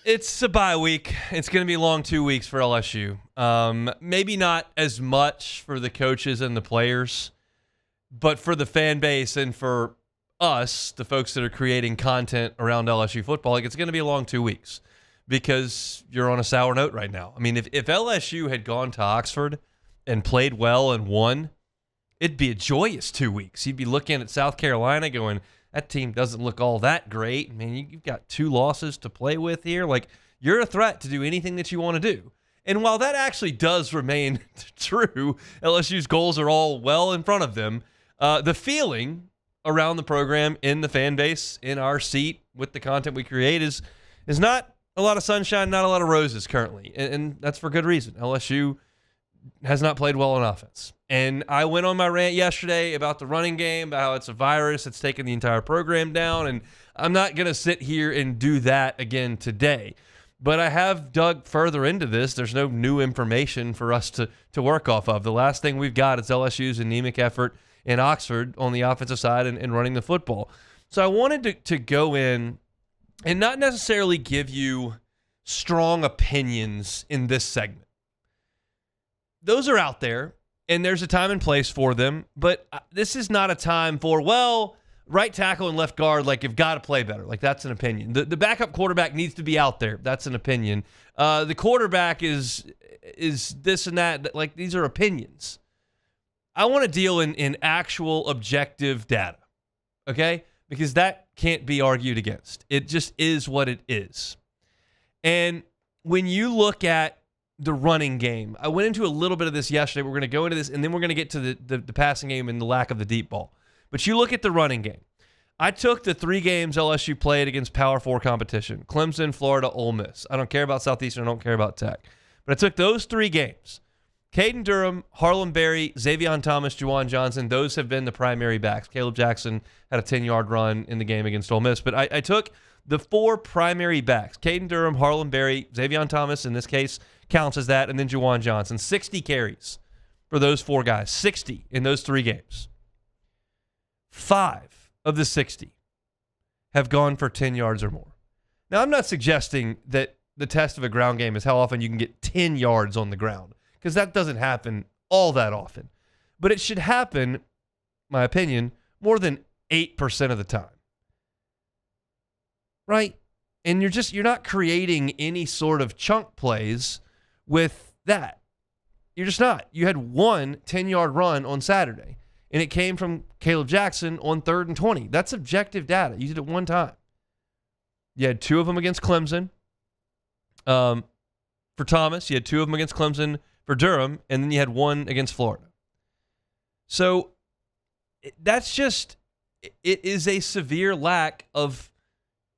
It's a bye week. It's going to be a long 2 weeks for LSU. Maybe not as much for the coaches and the players, but for the fan base and for us, the folks that are creating content around LSU football, like it's going to be a long 2 weeks because you're on a sour note right now. I mean, if LSU had gone to Oxford and played well and won, it'd be a joyous 2 weeks. You'd be looking at South Carolina going, that team doesn't look all that great. I mean, you've got 2 losses to play with here. Like, you're a threat to do anything that you want to do. And while that actually does remain true, LSU's goals are all well in front of them. The feeling around the program, in the fan base, in our seat with the content we create is not a lot of sunshine, not a lot of roses currently. And that's for good reason. LSU has not played well on offense. And I went on my rant yesterday about the running game, about how it's a virus that's taken the entire program down, and I'm not going to sit here and do that again today. But I have dug further into this. There's no new information for us to work off of. The last thing we've got is LSU's anemic effort in Oxford on the offensive side and running the football. So I wanted to go in and not necessarily give you strong opinions in this segment. Those are out there, and there's a time and place for them, but this is not a time for, well, right tackle and left guard, like, you've got to play better. Like, that's an opinion. The backup quarterback needs to be out there. That's an opinion. The quarterback is this and that. Like, these are opinions. I want to deal in actual objective data, okay? Because that can't be argued against. It just is what it is. And when you look at the running game, I went into a little bit of this yesterday. We're going to go into this, and then we're going to get to the passing game and the lack of the deep ball. But you look at the running game. I took the 3 games LSU played against Power 4 competition: Clemson, Florida, Ole Miss. I don't care about Southeastern. I don't care about Tech. But I took those 3 games. Caden Durham, Harlem Berry, Xavier Thomas, Juwan Johnson, those have been the primary backs. Caleb Jackson had a 10-yard run in the game against Ole Miss. But I took the 4 primary backs: Caden Durham, Harlem Berry, Xavier Thomas, in this case, counts as that, and then Juwan Johnson. 60 carries for those 4 guys. 60 in those 3 games. 5 of the 60 have gone for 10 yards or more. Now, I'm not suggesting that the test of a ground game is how often you can get 10 yards on the ground, because that doesn't happen all that often. But it should happen, my opinion, more than 8% of the time. Right? And you're not creating any sort of chunk plays with that. You're just not. You had 1 10-yard run on Saturday, and it came from Caleb Jackson on 3rd and 20. That's objective data. You did it 1 time. You had 2 of them against Clemson for Thomas. You had 2 of them against Clemson for Durham, and then you had 1 against Florida. So that's just, it is a severe lack of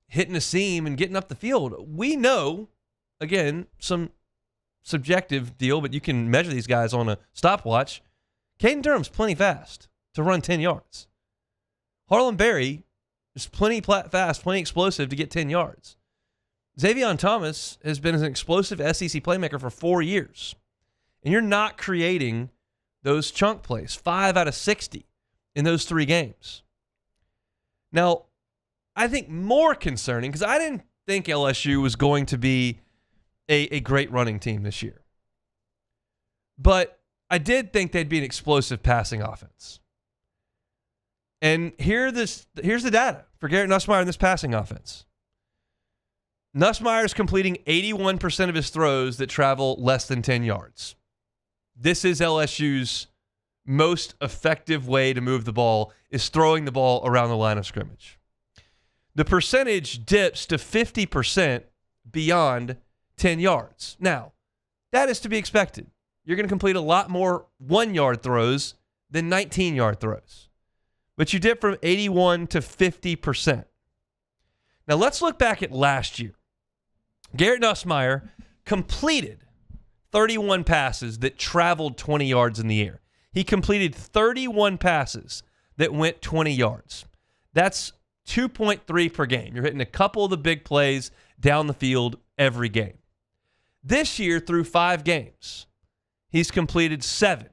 hitting a seam and getting up the field. We know, again, some subjective deal, but you can measure these guys on a stopwatch. Caden Durham's plenty fast to run 10 yards. Harlem Berry is plenty fast, plenty explosive to get 10 yards. Xavier Thomas has been an explosive SEC playmaker for 4 years. And you're not creating those chunk plays. 5 out of 60 in those 3 games. Now, I think more concerning, because I didn't think LSU was going to be a great running team this year. But I did think they'd be an explosive passing offense. And here's the data for Garrett Nussmeier in this passing offense. Nussmeier is completing 81% of his throws that travel less than 10 yards. This is LSU's most effective way to move the ball, is throwing the ball around the line of scrimmage. The percentage dips to 50% beyond 10 yards. Now, that is to be expected. You're going to complete a lot more 1-yard throws than 19-yard throws. But you dip from 81 to 50%. Now, let's look back at last year. Garrett Nussmeier completed 31 passes that traveled 20 yards in the air. He completed 31 passes that went 20 yards. That's 2.3 per game. You're hitting a couple of the big plays down the field every game. This year, through 5 games, he's completed 7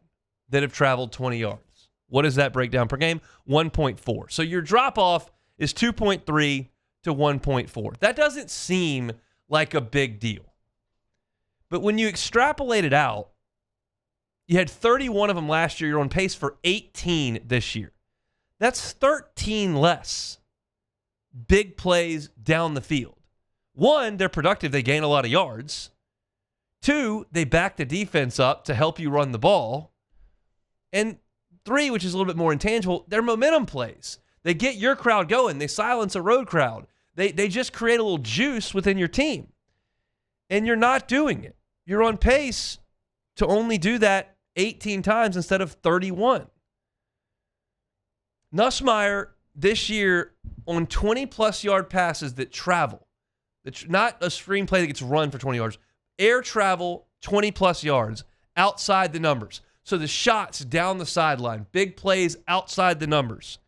that have traveled 20 yards. What does that break down per game? 1.4. So your drop-off is 2.3 to 1.4. That doesn't seem like a big deal. But when you extrapolate it out, you had 31 of them last year. You're on pace for 18 this year. That's 13 less big plays down the field. One, they're productive. They gain a lot of yards. Two, they back the defense up to help you run the ball. And three, which is a little bit more intangible, they're momentum plays. They get your crowd going. They silence a road crowd. They just create a little juice within your team. And you're not doing it. You're on pace to only do that 18 times instead of 31. Nussmeier this year on 20-plus yard passes that travel. Not a screenplay that gets run for 20 yards. Air travel, 20-plus yards, outside the numbers. So the shots down the sideline, big plays outside the numbers.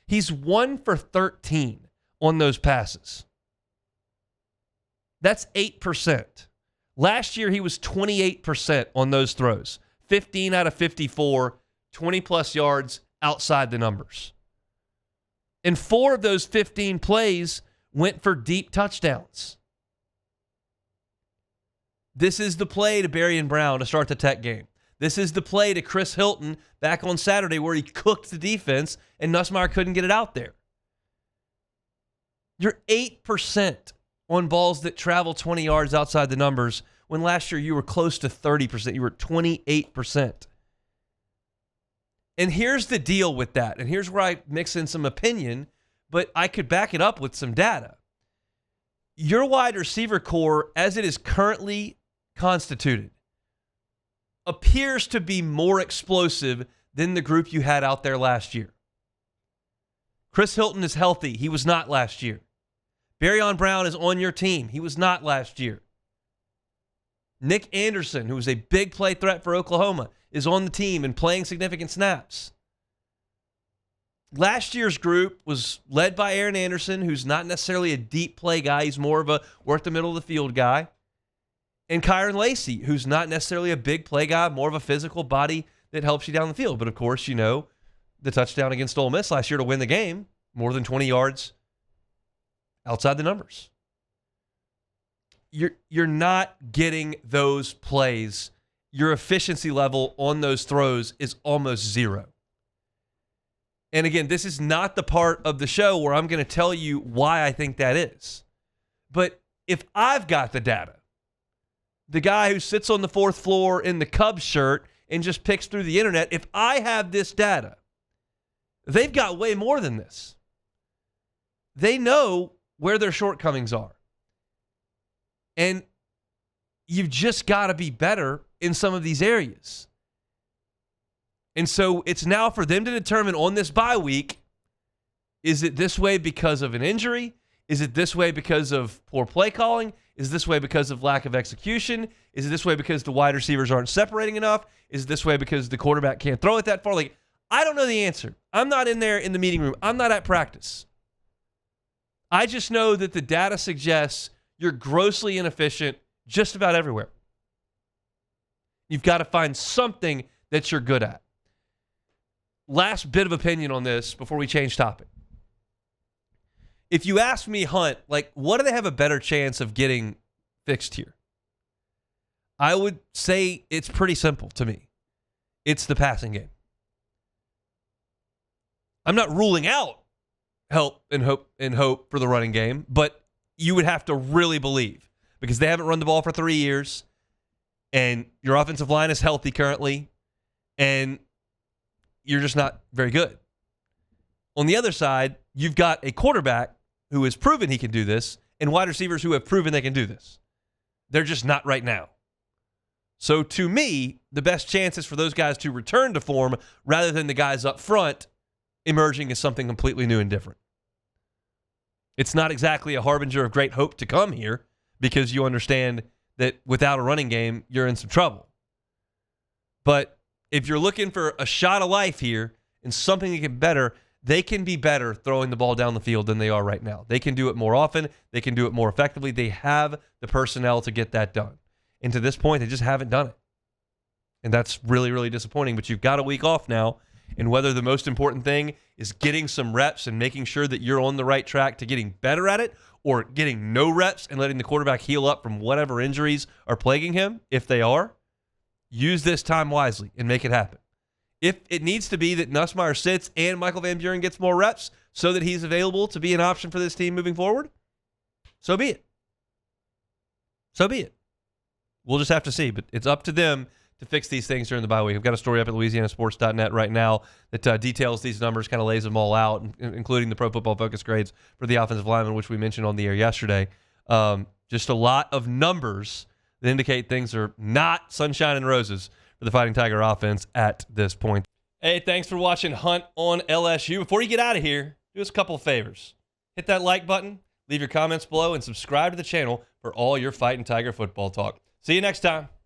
He's 1 for 13 on those passes. That's 8%. Last year, he was 28% on those throws. 15 out of 54, 20-plus yards outside the numbers. And 4 of those 15 plays went for deep touchdowns. This is the play to Berrien Brown to start the Tech game. This is the play to Chris Hilton back on Saturday where he cooked the defense and Nussmeier couldn't get it out there. You're 8% on balls that travel 20 yards outside the numbers when last year you were close to 30%. You were 28%. And here's the deal with that. And here's where I mix in some opinion, but I could back it up with some data. Your wide receiver core, as it is currently constituted, appears to be more explosive than the group you had out there last year. Chris Hilton is healthy. He was not last year. Berrien Brown is on your team. He was not last year. Nick Anderson, who was a big play threat for Oklahoma, is on the team and playing significant snaps. Last year's group was led by Aaron Anderson, who's not necessarily a deep play guy. He's more of a work the middle of the field guy. And Kyron Lacey, who's not necessarily a big play guy, more of a physical body that helps you down the field. But, of course, you know, the touchdown against Ole Miss last year to win the game, more than 20 yards outside the numbers. You're not getting those plays. Your efficiency level on those throws is almost zero. And again, this is not the part of the show where I'm going to tell you why I think that is. But if I've got the data, the guy who sits on the fourth floor in the Cubs shirt and just picks through the internet, if I have this data, they've got way more than this. They know where their shortcomings are. And you've just got to be better in some of these areas. And so it's now for them to determine on this bye week, is it this way because of an injury? Is it this way because of poor play calling? Is it this way because of lack of execution? Is it this way because the wide receivers aren't separating enough? Is it this way because the quarterback can't throw it that far? Like, I don't know the answer. I'm not in there in the meeting room. I'm not at practice. I just know that the data suggests you're grossly inefficient just about everywhere. You've got to find something that you're good at. Last bit of opinion on this before we change topic. If you ask me, Hunt, like, what do they have a better chance of getting fixed here? I would say it's pretty simple to me. It's the passing game. I'm not ruling out help and hope for the running game, but you would have to really believe because they haven't run the ball for 3 years and your offensive line is healthy currently and you're just not very good. On the other side, you've got a quarterback who has proven he can do this and wide receivers who have proven they can do this. They're just not right now. So to me, the best chance is for those guys to return to form rather than the guys up front emerging as something completely new and different. It's not exactly a harbinger of great hope to come here because you understand that without a running game, you're in some trouble. But if you're looking for a shot of life here and something to get better, they can be better throwing the ball down the field than they are right now. They can do it more often. They can do it more effectively. They have the personnel to get that done. And to this point, they just haven't done it. And that's really, really disappointing. But you've got a week off now. And whether the most important thing is getting some reps and making sure that you're on the right track to getting better at it, or getting no reps and letting the quarterback heal up from whatever injuries are plaguing him, if they are, use this time wisely and make it happen. If it needs to be that Nussmeier sits and Michael Van Buren gets more reps so that he's available to be an option for this team moving forward, so be it. So be it. We'll just have to see, but it's up to them to fix these things during the bye week. I've got a story up at louisianasports.net right now that details these numbers, kind of lays them all out, including the Pro Football Focus grades for the offensive linemen, which we mentioned on the air yesterday. Just a lot of numbers that indicate things are not sunshine and roses for the Fighting Tiger offense at this point. Hey, thanks for watching Hunt on LSU. Before you get out of here, do us a couple of favors. Hit that like button, leave your comments below, and subscribe to the channel for all your Fighting Tiger football talk. See you next time.